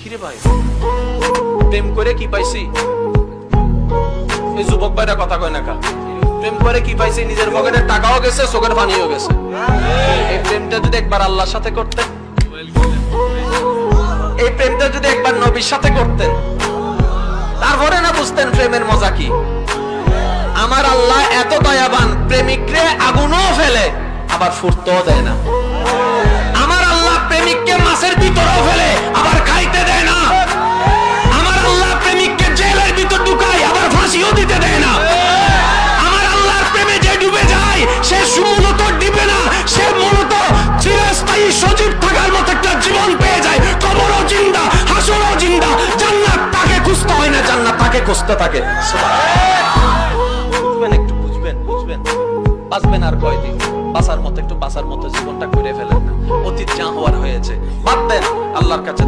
কিরে ভাই, প্রেম করে কি পাইছি? এই যুবক ভাইরা কথা কয় না কা? প্রেম করে কি পাইছি? নিজের পকেটের টাকাও গেছে, চোখের পানিও গেছে। এই প্রেমটা যদি একবার আল্লাহর সাথে করতেন, এই প্রেমটা যদি একবার নবীর সাথে করতেন, তারপরে না বুঝতেন প্রেমের মজা কি। আমার আল্লাহ এত দয়াবান, প্রেমিকরে আগুনও ফেলে আবার ফুটতেও দেয় না। আমার আল্লাহ প্রেমিককে মাছের ভিতরেও ফেলে আবার খাইতে দেয় না। আমার আল্লাহ প্রেমিককে জেলের ভিতর ঢুকায় আবার ফাঁসিও দিতে দেয় না। আমার আল্লাহর প্রেমে যে ডুবে যায় সে মূলত ডিবে না, সে মূলত চিরস্থায়ী সজীব থাকার মতো একটা জীবন পেয়ে যায়। কবরও জিন্দা, হাসরও জিন্দা, জান্নাত তাকে খুঁজতে হয় না, জান্নাত তাকে খুঁজতে থাকে। বুঝবেন, একটু বুঝবেন, বুঝবেন। বাঁচবেন আর কয়দিন? বাঁচার মতো একটু বাঁচার মতো জীবনটা করে ফেলেন না। অতীত যা হওয়ার হয়েছে বাদ দেন, আল্লাহর কাছে